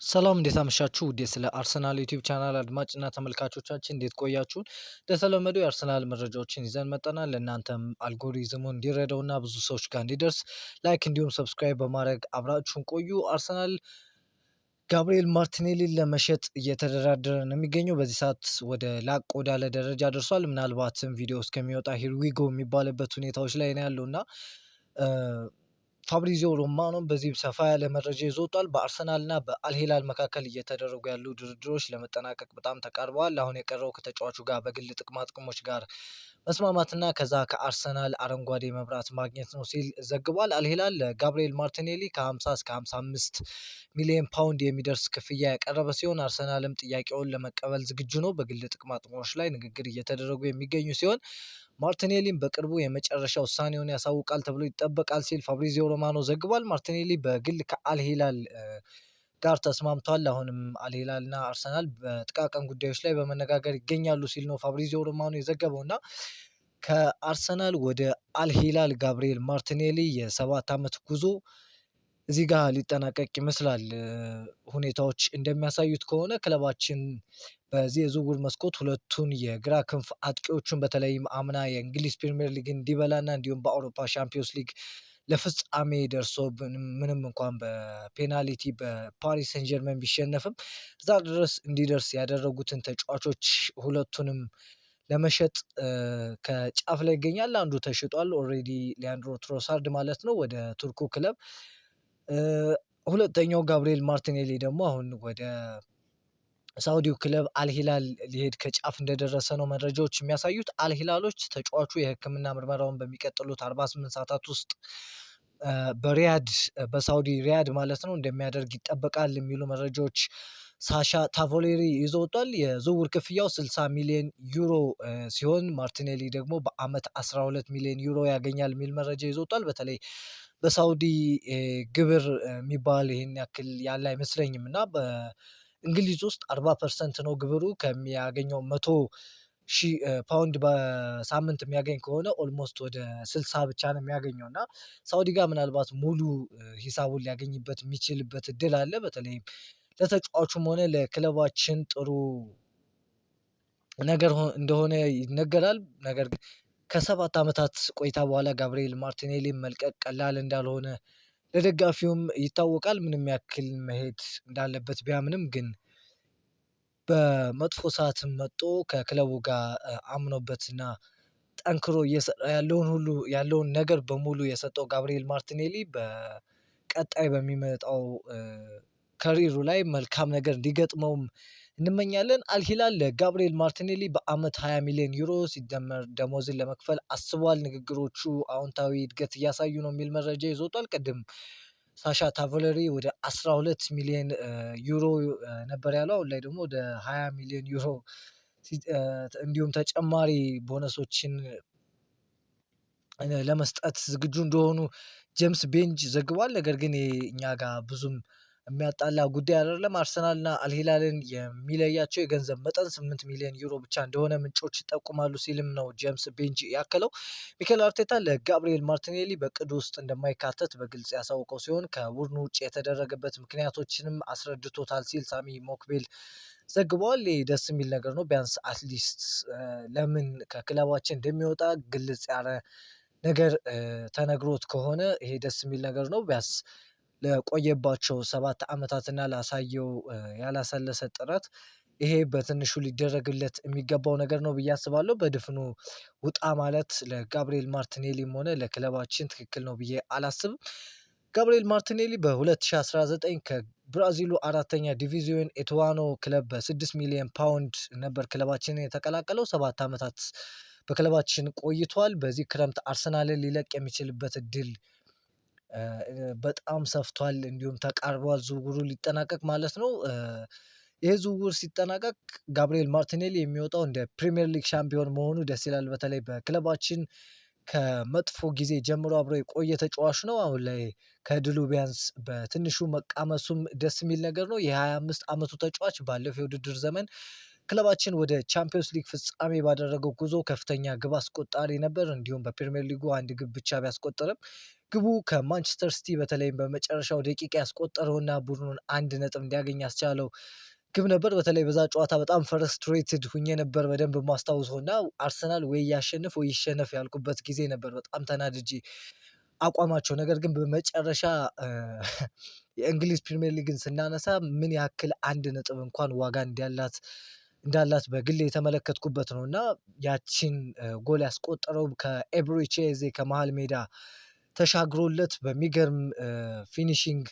ሰላም እንዴት አመሻችሁ? ውድ ስለ አርሰናል ዩቲዩብ ቻናል አድማጭና ተመልካቾቻችን እንዴት ቆያችሁን? እንደተለመደው የአርሰናል መረጃዎችን ይዘን መጠናል። ለእናንተም አልጎሪዝሙ እንዲረዳውና ብዙ ሰዎች ጋር እንዲደርስ ላይክ እንዲሁም ሰብስክራይብ በማድረግ አብራችሁን ቆዩ። አርሰናል ጋብሪኤል ማርቲኔሊን ለመሸጥ እየተደራደረ ነው የሚገኘው። በዚህ ሰዓት ወደ ላቅ ወዳለ ደረጃ ደርሷል። ምናልባትም ቪዲዮ እስከሚወጣ ሂርዊጎ የሚባልበት ሁኔታዎች ላይ ነው ያለው እና ፋብሪዚዮ ሮማኖም በዚህ ሰፋ ያለ መረጃ ይዞ ወጥቷል። በአርሰናልና በአልሂላል መካከል እየተደረጉ ያሉ ድርድሮች ለመጠናቀቅ በጣም ተቃርበዋል። አሁን የቀረው ከተጫዋቹ ጋር በግል ጥቅማ ጥቅሞች ጋር መስማማትና ከዛ ከአርሰናል አረንጓዴ መብራት ማግኘት ነው ሲል ዘግቧል። አልሂላል ለጋብሪኤል ማርቲኔሊ ከ50 እስከ 55 ሚሊዮን ፓውንድ የሚደርስ ክፍያ ያቀረበ ሲሆን አርሰናልም ጥያቄውን ለመቀበል ዝግጁ ነው። በግል ጥቅማ ጥቅሞች ላይ ንግግር እየተደረጉ የሚገኙ ሲሆን ማርቲኔሊም በቅርቡ የመጨረሻ ውሳኔውን ያሳውቃል ተብሎ ይጠበቃል ሲል ፋብሪዚዮ ሮማኖ ዘግቧል። ማርቲኔሊ በግል ከአልሂላል ጋር ተስማምቷል። አሁንም አልሂላል እና አርሰናል በጥቃቅን ጉዳዮች ላይ በመነጋገር ይገኛሉ ሲል ነው ፋብሪዚዮ ሮማኖ የዘገበው እና ከአርሰናል ወደ አልሂላል ጋብሪኤል ማርቲኔሊ የ7 ዓመት ጉዞ እዚህ ጋር ሊጠናቀቅ ይመስላል። ሁኔታዎች እንደሚያሳዩት ከሆነ ክለባችን በዚህ የዝውውር መስኮት ሁለቱን የግራ ክንፍ አጥቂዎቹን በተለይም አምና የእንግሊዝ ፕሪሚየር ሊግ እንዲበላና እንዲሁም በአውሮፓ ሻምፒዮንስ ሊግ ለፍጻሜ ደርሶ ምንም እንኳን በፔናልቲ በፓሪስ ሰን ጀርመን ቢሸነፍም እዛ ድረስ እንዲደርስ ያደረጉትን ተጫዋቾች ሁለቱንም ለመሸጥ ከጫፍ ላይ ይገኛል። አንዱ ተሽጧል ኦልሬዲ ሊያንድሮ ትሮሳርድ ማለት ነው ወደ ቱርኩ ክለብ። ሁለተኛው ጋብሪኤል ማርቲኔሊ ደግሞ አሁን ወደ ሳውዲው ክለብ አልሂላል ሊሄድ ከጫፍ እንደደረሰ ነው መረጃዎች የሚያሳዩት። አልሂላሎች ተጫዋቹ የሕክምና ምርመራውን በሚቀጥሉት 48 ሰዓታት ውስጥ በሪያድ በሳውዲ ሪያድ ማለት ነው እንደሚያደርግ ይጠበቃል የሚሉ መረጃዎች ሳሻ ታቮሌሪ ይዞ ወጥቷል። የዝውውር ክፍያው 60 ሚሊዮን ዩሮ ሲሆን ማርቲኔሊ ደግሞ በአመት 12 ሚሊዮን ዩሮ ያገኛል የሚል መረጃ ይዞ ወጥቷል። በተለይ በሳውዲ ግብር የሚባል ይህን ያክል ያለ አይመስለኝም እና በእንግሊዝ ውስጥ 40% ነው ግብሩ። ከሚያገኘው 100,000 ፓውንድ በሳምንት የሚያገኝ ከሆነ ኦልሞስት ወደ 60 ብቻ ነው የሚያገኘው እና ሳውዲ ጋር ምናልባት ሙሉ ሂሳቡን ሊያገኝበት የሚችልበት እድል አለ። በተለይም ለተጫዋቹም ሆነ ለክለባችን ጥሩ ነገር እንደሆነ ይነገራል። ነገር ግን ከ7 ዓመታት ቆይታ በኋላ ጋብሪኤል ማርቲኔሊ መልቀቅ ቀላል እንዳልሆነ ለደጋፊውም ይታወቃል። ምንም ያክል መሄድ እንዳለበት ቢያምንም ግን በመጥፎ ሰዓትም መጥቶ ከክለቡ ጋር አምኖበትና ጠንክሮ እየሰራ ያለውን ነገር በሙሉ የሰጠው ጋብሪኤል ማርቲኔሊ በቀጣይ በሚመጣው ከሪሩ ላይ መልካም ነገር እንዲገጥመውም እንመኛለን። አልሂላል ለጋብሪኤል ማርቲኔሊ በአመት 20 ሚሊዮን ዩሮ ሲደመር ደሞዝን ለመክፈል አስቧል። ንግግሮቹ አዎንታዊ እድገት እያሳዩ ነው የሚል መረጃ ይዞ ወጥቷል። ቅድም ሳሻ ታቮለሪ ወደ 12 ሚሊዮን ዩሮ ነበር ያለው። አሁን ላይ ደግሞ ወደ 20 ሚሊዮን ዩሮ እንዲሁም ተጨማሪ ቦነሶችን ለመስጠት ዝግጁ እንደሆኑ ጄምስ ቤንጅ ዘግቧል። ነገር ግን እኛ ጋር ብዙም የሚያጣላ ጉዳይ አይደለም። አርሰናልና አልሂላልን የሚለያቸው የገንዘብ መጠን 8 ሚሊዮን ዩሮ ብቻ እንደሆነ ምንጮች ይጠቁማሉ ሲልም ነው ጄምስ ቤንጅ ያከለው። ሚኬል አርቴታ ለጋብሪኤል ማርቲኔሊ በቅድ ውስጥ እንደማይካተት በግልጽ ያሳውቀው ሲሆን ከቡድኑ ውጭ የተደረገበት ምክንያቶችንም አስረድቶታል ሲል ሳሚ ሞክቤል ዘግቧል። ይህ ደስ የሚል ነገር ነው። ቢያንስ አትሊስት ለምን ከክለባችን እንደሚወጣ ግልጽ ያለ ነገር ተነግሮት ከሆነ ይሄ ደስ የሚል ነገር ነው። ቢያንስ ለቆየባቸው 7 ዓመታትና ላሳየው ያላሰለሰ ጥረት ይሄ በትንሹ ሊደረግለት የሚገባው ነገር ነው ብዬ አስባለሁ። በድፍኑ ውጣ ማለት ለጋብሪኤል ማርቲኔሊም ሆነ ለክለባችን ትክክል ነው ብዬ አላስብም። ጋብሪኤል ማርቲኔሊ በ2019 ከብራዚሉ 4ኛ ዲቪዚዮን ኤቱዋኖ ክለብ በ6 ሚሊዮን ፓውንድ ነበር ክለባችንን የተቀላቀለው። 7 ዓመታት በክለባችን ቆይቷል። በዚህ ክረምት አርሰናልን ሊለቅ የሚችልበት እድል በጣም ሰፍቷል፣ እንዲሁም ተቃርቧል ዝውውሩ ሊጠናቀቅ ማለት ነው። ይህ ዝውውር ሲጠናቀቅ ጋብሪኤል ማርቲኔሊ የሚወጣው እንደ ፕሪሚየር ሊግ ሻምፒዮን መሆኑ ደስ ይላል። በተለይ በክለባችን ከመጥፎ ጊዜ ጀምሮ አብሮ የቆየ ተጫዋች ነው። አሁን ላይ ከድሉ ቢያንስ በትንሹ መቃመሱም ደስ የሚል ነገር ነው። የ25 ዓመቱ ተጫዋች ባለፈው የውድድር ዘመን ክለባችን ወደ ቻምፒዮንስ ሊግ ፍጻሜ ባደረገው ጉዞ ከፍተኛ ግብ አስቆጣሪ ነበር። እንዲሁም በፕሪሚየር ሊጉ አንድ ግብ ብቻ ቢያስቆጥርም ግቡ ከማንቸስተር ሲቲ በተለይም በመጨረሻው ደቂቃ ያስቆጠረውና ቡድኑን 1 ነጥብ እንዲያገኝ ያስቻለው ግብ ነበር። በተለይ በዛ ጨዋታ በጣም ፍረስትሬትድ ሁኜ ነበር በደንብ የማስታውሰው እና አርሰናል ወይ ያሸንፍ ወይ ይሸነፍ ያልኩበት ጊዜ ነበር በጣም ተናድጄ አቋማቸው። ነገር ግን በመጨረሻ የእንግሊዝ ፕሪሚየር ሊግን ስናነሳ ምን ያክል 1 ነጥብ እንኳን ዋጋ እንዳላት በግሌ የተመለከትኩበት ነው እና ያቺን ጎል ያስቆጠረው ከኤብሪቺ ኤዜ ከመሃል ሜዳ ተሻግሮለት በሚገርም ፊኒሺንግ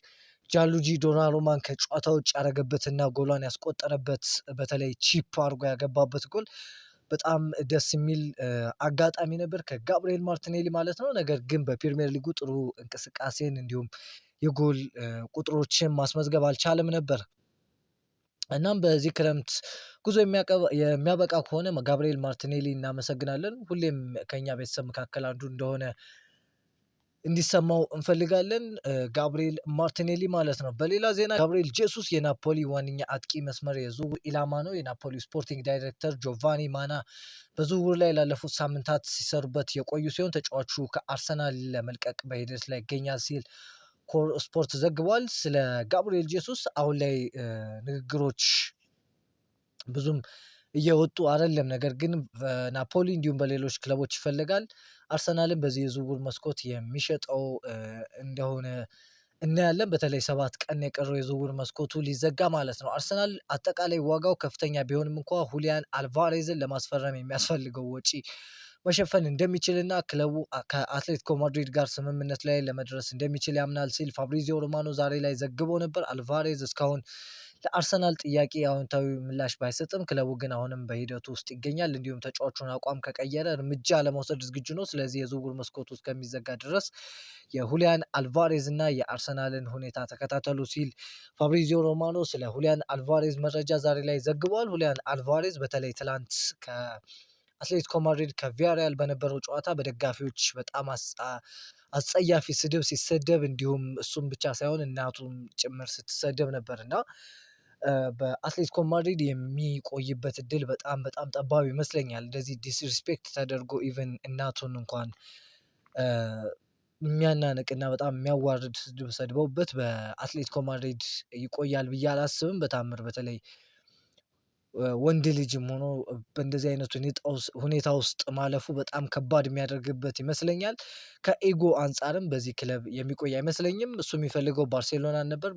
ጃንሉጂ ዶናሩማን ከጨዋታ ውጭ ያደረገበትና ጎሏን ያስቆጠረበት በተለይ ቺፕ አድርጎ ያገባበት ጎል በጣም ደስ የሚል አጋጣሚ ነበር ከጋብሪኤል ማርቲኔሊ ማለት ነው። ነገር ግን በፕሪሚየር ሊጉ ጥሩ እንቅስቃሴን እንዲሁም የጎል ቁጥሮችን ማስመዝገብ አልቻለም ነበር። እናም በዚህ ክረምት ጉዞ የሚያበቃ ከሆነ ጋብሪኤል ማርቲኔሊ እናመሰግናለን። ሁሌም ከኛ ቤተሰብ መካከል አንዱ እንደሆነ እንዲሰማው እንፈልጋለን። ጋብሪኤል ማርቲኔሊ ማለት ነው። በሌላ ዜና ጋብሪኤል ጄሱስ የናፖሊ ዋነኛ አጥቂ መስመር የዝውውር ኢላማ ነው። የናፖሊ ስፖርቲንግ ዳይሬክተር ጆቫኒ ማና በዝውውር ላይ ላለፉት ሳምንታት ሲሰሩበት የቆዩ ሲሆን ተጫዋቹ ከአርሰናል ለመልቀቅ በሂደት ላይ ይገኛል ሲል ኮር ስፖርት ዘግቧል። ስለ ጋብሪኤል ጄሱስ አሁን ላይ ንግግሮች ብዙም እየወጡ አይደለም። ነገር ግን በናፖሊ እንዲሁም በሌሎች ክለቦች ይፈልጋል። አርሰናልን በዚህ የዝውውር መስኮት የሚሸጠው እንደሆነ እናያለን። በተለይ 7 ቀን የቀረው የዝውውር መስኮቱ ሊዘጋ ማለት ነው። አርሰናል አጠቃላይ ዋጋው ከፍተኛ ቢሆንም እንኳ ሁሊያን አልቫሬዝን ለማስፈረም የሚያስፈልገው ወጪ መሸፈን እንደሚችልና ክለቡ ከአትሌቲኮ ማድሪድ ጋር ስምምነት ላይ ለመድረስ እንደሚችል ያምናል ሲል ፋብሪዚዮ ሮማኖ ዛሬ ላይ ዘግቦ ነበር። አልቫሬዝ እስካሁን ለአርሰናል ጥያቄ አዎንታዊ ምላሽ ባይሰጥም ክለቡ ግን አሁንም በሂደቱ ውስጥ ይገኛል። እንዲሁም ተጫዋቹን አቋም ከቀየረ እርምጃ ለመውሰድ ዝግጁ ነው። ስለዚህ የዝውውር መስኮቱ እስከሚዘጋ ድረስ የሁሊያን አልቫሬዝ እና የአርሰናልን ሁኔታ ተከታተሉ ሲል ፋብሪዚዮ ሮማኖ ስለ ሁሊያን አልቫሬዝ መረጃ ዛሬ ላይ ዘግቧል። ሁሊያን አልቫሬዝ በተለይ ትላንት ከአትሌቲኮ ማድሪድ ከቪያሪያል በነበረው ጨዋታ በደጋፊዎች በጣም አስጸያፊ ስድብ ሲሰደብ እንዲሁም እሱም ብቻ ሳይሆን እናቱም ጭምር ስትሰደብ ነበር እና በአትሌቲኮ ማድሪድ የሚቆይበት እድል በጣም ጠባብ ይመስለኛል። እንደዚህ ዲስሪስፔክት ተደርጎ ኢቨን እናቱን እንኳን የሚያናንቅና በጣም የሚያዋርድ ስድብ ሰድበውበት በአትሌቲኮ ማድሪድ ይቆያል ብዬ አላስብም በታምር። በተለይ ወንድ ልጅም ሆኖ በእንደዚህ አይነት ሁኔታ ውስጥ ማለፉ በጣም ከባድ የሚያደርግበት ይመስለኛል። ከኢጎ አንፃርም በዚህ ክለብ የሚቆይ አይመስለኝም። እሱ የሚፈልገው ባርሴሎናን ነበር።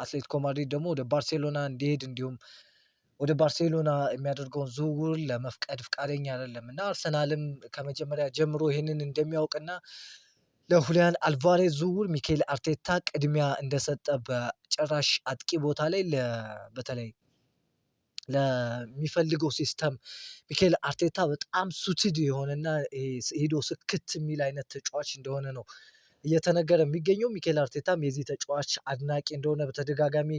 አትሌቲኮ ማድሪድ ደግሞ ወደ ባርሴሎና እንዲሄድ እንዲሁም ወደ ባርሴሎና የሚያደርገውን ዝውውር ለመፍቀድ ፍቃደኛ አይደለም እና አርሰናልም ከመጀመሪያ ጀምሮ ይህንን እንደሚያውቅና ለሁሊያን አልቫሬዝ ዝውውር ሚኬል አርቴታ ቅድሚያ እንደሰጠ በጭራሽ አጥቂ ቦታ ላይ በተለይ ለሚፈልገው ሲስተም ሚኬል አርቴታ በጣም ሱትድ የሆነና ሄዶ ስክት የሚል አይነት ተጫዋች እንደሆነ ነው እየተነገረ የሚገኘው። ሚኬል አርቴታም የዚህ ተጫዋች አድናቂ እንደሆነ በተደጋጋሚ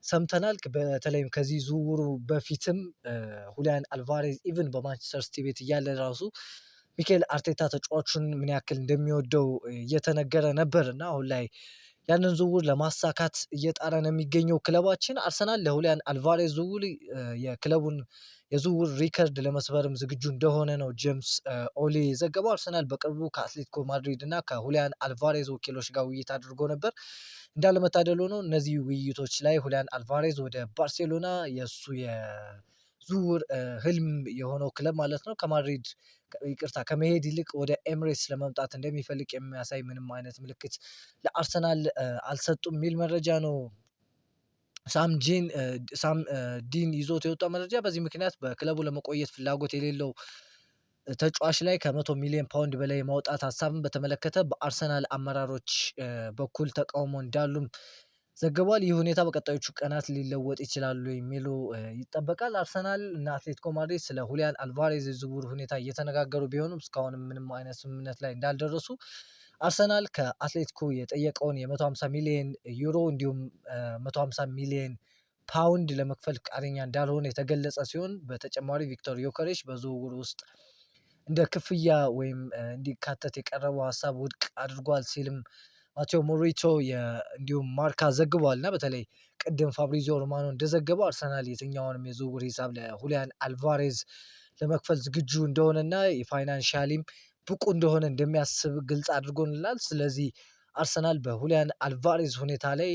ሰምተናል። በተለይም ከዚህ ዝውውሩ በፊትም ሁሊያን አልቫሬዝ ኢቭን በማንቸስተር ሲቲ ቤት እያለ ራሱ ሚኬል አርቴታ ተጫዋቹን ምን ያክል እንደሚወደው እየተነገረ ነበር እና አሁን ላይ ያንን ዝውውር ለማሳካት እየጣረ ነው የሚገኘው ክለባችን። አርሰናል ለሁሊያን አልቫሬዝ ዝውውር የክለቡን የዝውውር ሪከርድ ለመስበርም ዝግጁ እንደሆነ ነው ጄምስ ኦሊ የዘገበው። አርሰናል በቅርቡ ከአትሌቲኮ ማድሪድ እና ከሁሊያን አልቫሬዝ ወኪሎች ጋር ውይይት አድርጎ ነበር። እንዳለመታደል ሆኖ እነዚህ ውይይቶች ላይ ሁሊያን አልቫሬዝ ወደ ባርሴሎና የእሱ የዝውውር ህልም የሆነው ክለብ ማለት ነው ከመሄድ ይልቅ ወደ ኤምሬትስ ለመምጣት እንደሚፈልግ የሚያሳይ ምንም አይነት ምልክት ለአርሰናል አልሰጡም የሚል መረጃ ነው ሳም ዲን ይዞት የወጣው መረጃ። በዚህ ምክንያት በክለቡ ለመቆየት ፍላጎት የሌለው ተጫዋች ላይ ከ100 ሚሊዮን ፓውንድ በላይ የማውጣት ሀሳብን በተመለከተ በአርሰናል አመራሮች በኩል ተቃውሞ እንዳሉም ዘግቧል። ይህ ሁኔታ በቀጣዮቹ ቀናት ሊለወጥ ይችላሉ የሚሉ ይጠበቃል። አርሰናል እና አትሌቲኮ ማድሪድ ስለ ሁሊያን አልቫሬዝ የዝውውር ሁኔታ እየተነጋገሩ ቢሆኑም እስካሁንም ምንም አይነት ስምምነት ላይ እንዳልደረሱ አርሰናል ከአትሌቲኮ የጠየቀውን የ150 ሚሊዮን ዩሮ እንዲሁም 150 ሚሊዮን ፓውንድ ለመክፈል ፈቃደኛ እንዳልሆነ የተገለጸ ሲሆን በተጨማሪ ቪክቶር ዮከሬሽ በዝውውር ውስጥ እንደ ክፍያ ወይም እንዲካተት የቀረበው ሀሳብ ውድቅ አድርጓል ሲልም ማቴዎ ሞሪቶ እንዲሁም ማርካ ዘግቧል እና በተለይ ቅድም ፋብሪዚዮ ሮማኖ እንደዘገበው አርሰናል የትኛውንም የዝውውር ሂሳብ ለሁሊያን አልቫሬዝ ለመክፈል ዝግጁ እንደሆነና የፋይናንሻሊም ብቁ እንደሆነ እንደሚያስብ ግልጽ አድርጎንላል። ስለዚህ አርሰናል በሁሊያን አልቫሬዝ ሁኔታ ላይ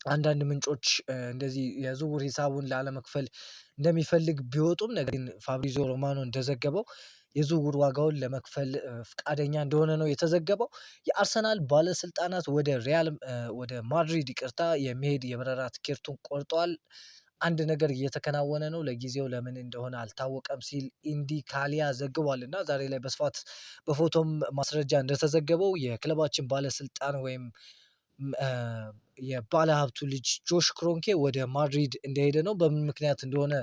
አንዳንድ ምንጮች እንደዚህ የዝውውር ሂሳቡን ላለመክፈል እንደሚፈልግ ቢወጡም ነገር ግን ፋብሪዚዮ ሮማኖ እንደዘገበው የዝውውር ዋጋውን ለመክፈል ፈቃደኛ እንደሆነ ነው የተዘገበው። የአርሰናል ባለስልጣናት ወደ ማድሪድ የሚሄድ የበረራ ትኬቱን ቆርጠዋል። አንድ ነገር እየተከናወነ ነው፣ ለጊዜው ለምን እንደሆነ አልታወቀም ሲል ኢንዲካሊያ ዘግቧል እና ዛሬ ላይ በስፋት በፎቶም ማስረጃ እንደተዘገበው የክለባችን ባለስልጣን ወይም የባለሀብቱ ልጅ ጆሽ ክሮንኬ ወደ ማድሪድ እንደሄደ ነው። በምን ምክንያት እንደሆነ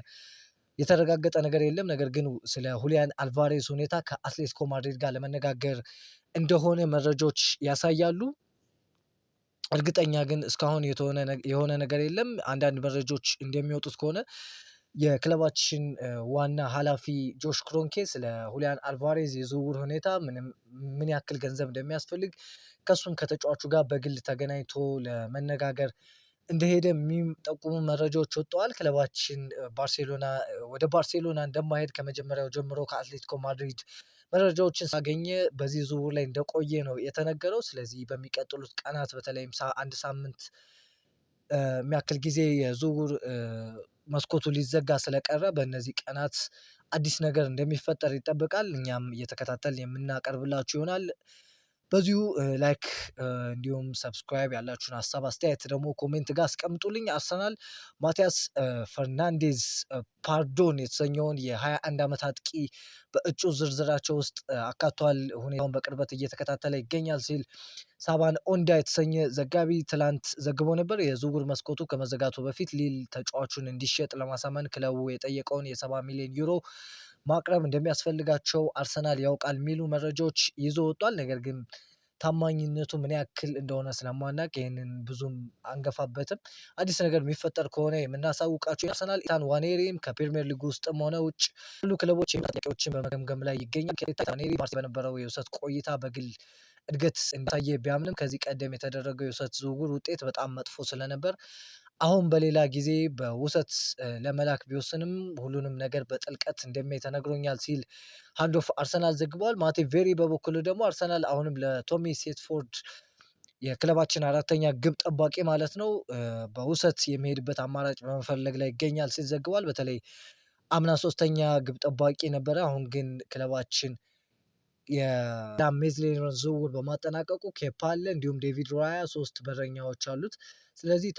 የተረጋገጠ ነገር የለም። ነገር ግን ስለ ሁሊያን አልቫሬዝ ሁኔታ ከአትሌቲኮ ማድሪድ ጋር ለመነጋገር እንደሆነ መረጃዎች ያሳያሉ። እርግጠኛ ግን እስካሁን የሆነ ነገር የለም። አንዳንድ መረጃዎች እንደሚወጡት ከሆነ የክለባችን ዋና ኃላፊ ጆሽ ክሮንኬ ስለ ሁሊያን አልቫሬዝ የዝውውር ሁኔታ ምን ያክል ገንዘብ እንደሚያስፈልግ ከሱም ከተጫዋቹ ጋር በግል ተገናኝቶ ለመነጋገር እንደሄደ የሚጠቁሙ መረጃዎች ወጥተዋል። ክለባችን ወደ ባርሴሎና እንደማይሄድ ከመጀመሪያው ጀምሮ ከአትሌቲኮ ማድሪድ መረጃዎችን ሳገኘ በዚህ ዝውውር ላይ እንደቆየ ነው የተነገረው። ስለዚህ በሚቀጥሉት ቀናት በተለይም አንድ ሳምንት የሚያክል ጊዜ የዝውውር መስኮቱ ሊዘጋ ስለቀረ በእነዚህ ቀናት አዲስ ነገር እንደሚፈጠር ይጠበቃል። እኛም እየተከታተልን የምናቀርብላችሁ ይሆናል። በዚሁ ላይክ እንዲሁም ሰብስክራይብ ያላችሁን ሀሳብ አስተያየት ደግሞ ኮሜንት ጋር አስቀምጡልኝ። አርሰናል ማቲያስ ፈርናንዴዝ ፓርዶን የተሰኘውን የ21 ዓመት አጥቂ በእጩ ዝርዝራቸው ውስጥ አካቷል። ሁኔታውን በቅርበት እየተከታተለ ይገኛል ሲል ሳባን ኦንዳ የተሰኘ ዘጋቢ ትላንት ዘግቦ ነበር። የዝውውር መስኮቱ ከመዘጋቱ በፊት ሊል ተጫዋቹን እንዲሸጥ ለማሳመን ክለቡ የጠየቀውን የ70 ሚሊዮን ዩሮ ማቅረብ እንደሚያስፈልጋቸው አርሰናል ያውቃል የሚሉ መረጃዎች ይዞ ወጧል። ነገር ግን ታማኝነቱ ምን ያክል እንደሆነ ስለማናውቅ ይህንን ብዙም አንገፋበትም። አዲስ ነገር የሚፈጠር ከሆነ የምናሳውቃቸው። አርሰናል ኢታን ዋኔሪም ከፕሪሚየር ሊግ ውስጥም ሆነ ውጭ ያሉ ክለቦች ጥያቄዎችን በመገምገም ላይ ይገኛል። ኢታን ዋኔሪ በነበረው የውሰት ቆይታ በግል እድገት እንዳሳየ ቢያምንም ከዚህ ቀደም የተደረገው የውሰት ዝውውር ውጤት በጣም መጥፎ ስለነበር አሁን በሌላ ጊዜ በውሰት ለመላክ ቢወስንም ሁሉንም ነገር በጥልቀት እንደሚያይ ተነግሮኛል ሲል ሃንድ ኦፍ አርሰናል ዘግቧል። ማቴ ቬሪ በበኩሉ ደግሞ አርሰናል አሁንም ለቶሚ ሴትፎርድ የክለባችን አራተኛ ግብ ጠባቂ ማለት ነው በውሰት የሚሄድበት አማራጭ በመፈለግ ላይ ይገኛል ሲል ዘግቧል። በተለይ አምና ሶስተኛ ግብ ጠባቂ ነበረ። አሁን ግን ክለባችን የሜዝሌርን ዝውውር በማጠናቀቁ ኬፓ አለ፣ እንዲሁም ዴቪድ ራያ 3 በረኛዎች አሉት። ስለዚህ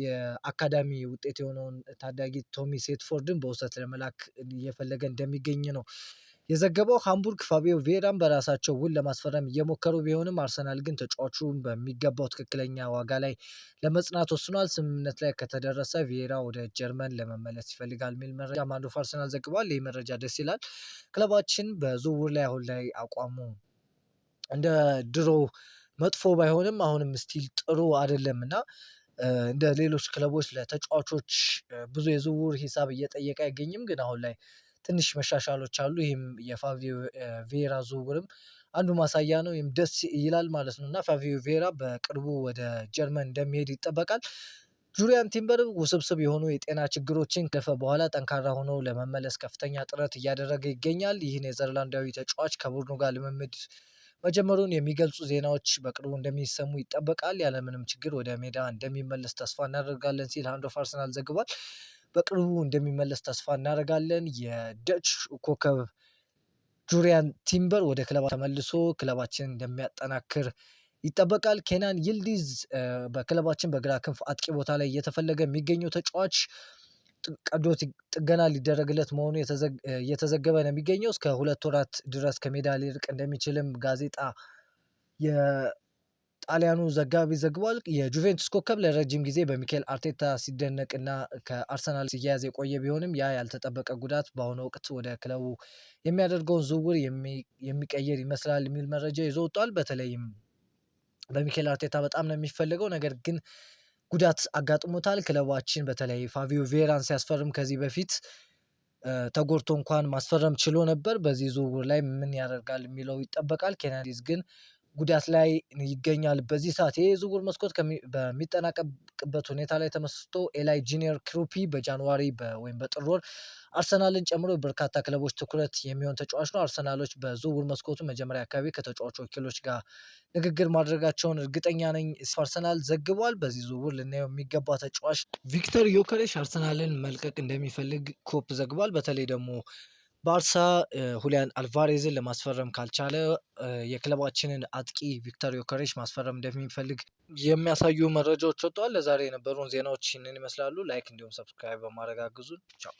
የአካዳሚ ውጤት የሆነውን ታዳጊ ቶሚ ሴትፎርድን በውሰት ለመላክ እየፈለገ እንደሚገኝ ነው የዘገበው። ሃምቡርግ ፋቢዮ ቬራን በራሳቸው ውል ለማስፈረም እየሞከሩ ቢሆንም አርሰናል ግን ተጫዋቹን በሚገባው ትክክለኛ ዋጋ ላይ ለመጽናት ወስኗል። ስምምነት ላይ ከተደረሰ ቬራ ወደ ጀርመን ለመመለስ ይፈልጋል የሚል መረጃ ሃንድ ኦፍ አርሰናል ዘግቧል። ይህ መረጃ ደስ ይላል። ክለባችን በዝውውር ላይ አሁን ላይ አቋሙ እንደ ድሮ መጥፎ ባይሆንም አሁንም ስቲል ጥሩ አይደለም እና እንደ ሌሎች ክለቦች ለተጫዋቾች ብዙ የዝውውር ሂሳብ እየጠየቀ አይገኝም። ግን አሁን ላይ ትንሽ መሻሻሎች አሉ። ይህም የፋቪዮ ቬራ ዝውውርም አንዱ ማሳያ ነው። ይህም ደስ ይላል ማለት ነው እና ፋቪዮ ቬራ በቅርቡ ወደ ጀርመን እንደሚሄድ ይጠበቃል። ጁሪያን ቲምበር ውስብስብ የሆኑ የጤና ችግሮችን ካለፈ በኋላ ጠንካራ ሆኖ ለመመለስ ከፍተኛ ጥረት እያደረገ ይገኛል። ይህን ኔዘርላንዳዊ ተጫዋች ከቡድኑ ጋር ልምምድ መጀመሩን የሚገልጹ ዜናዎች በቅርቡ እንደሚሰሙ ይጠበቃል። ያለምንም ችግር ወደ ሜዳ እንደሚመለስ ተስፋ እናደርጋለን ሲል ሃንድ ኦፍ አርሰናል ዘግቧል። በቅርቡ እንደሚመለስ ተስፋ እናደርጋለን። የደች ኮከብ ጁሪያን ቲምበር ወደ ክለባ ተመልሶ ክለባችን እንደሚያጠናክር ይጠበቃል። ኬናን ይልዲዝ በክለባችን በግራ ክንፍ አጥቂ ቦታ ላይ እየተፈለገ የሚገኘው ተጫዋች ቀዶ ጥገና ሊደረግለት መሆኑ እየተዘገበ ነው የሚገኘው። እስከ 2 ወራት ድረስ ከሜዳ ሊርቅ እንደሚችልም ጋዜጣ የጣሊያኑ ዘጋቢ ዘግቧል። የጁቬንቱስ ኮከብ ለረጅም ጊዜ በሚካኤል አርቴታ ሲደነቅና ከአርሰናል ሲያያዝ የቆየ ቢሆንም ያ ያልተጠበቀ ጉዳት በአሁኑ ወቅት ወደ ክለቡ የሚያደርገውን ዝውውር የሚቀይር ይመስላል የሚል መረጃ ይዞ ወጥቷል። በተለይም በሚካኤል አርቴታ በጣም ነው የሚፈልገው፣ ነገር ግን ጉዳት አጋጥሞታል። ክለባችን በተለይ ፋቪዮ ቬራን ሲያስፈርም ከዚህ በፊት ተጎድቶ እንኳን ማስፈረም ችሎ ነበር። በዚህ ዝውውር ላይ ምን ያደርጋል የሚለው ይጠበቃል። ኬናን ይልዲዝ ግን ጉዳት ላይ ይገኛል በዚህ ሰዓት። ይህ የዝውውር መስኮት በሚጠናቀቅበት ሁኔታ ላይ ተመስርቶ ኤላይ ጂኒየር ክሩፒ በጃንዋሪ ወይም በጥር ወር አርሰናልን ጨምሮ በርካታ ክለቦች ትኩረት የሚሆን ተጫዋች ነው። አርሰናሎች በዝውውር መስኮቱ መጀመሪያ አካባቢ ከተጫዋቹ ወኪሎች ጋር ንግግር ማድረጋቸውን እርግጠኛ ነኝ ሲል አርሰናል ዘግቧል። በዚህ ዝውውር ልናየው የሚገባ ተጫዋች ቪክተር ዮከሬሽ አርሰናልን መልቀቅ እንደሚፈልግ ኮፕ ዘግቧል። በተለይ ደግሞ ባርሳ ሁሊያን አልቫሬዝን ለማስፈረም ካልቻለ የክለባችንን አጥቂ ቪክተር ዮከሬሽ ማስፈረም እንደሚፈልግ የሚያሳዩ መረጃዎች ወጥተዋል። ለዛሬ የነበሩን ዜናዎች ይህንን ይመስላሉ። ላይክ እንዲሁም ሰብስክራይብ በማድረግ አግዙን። ቻው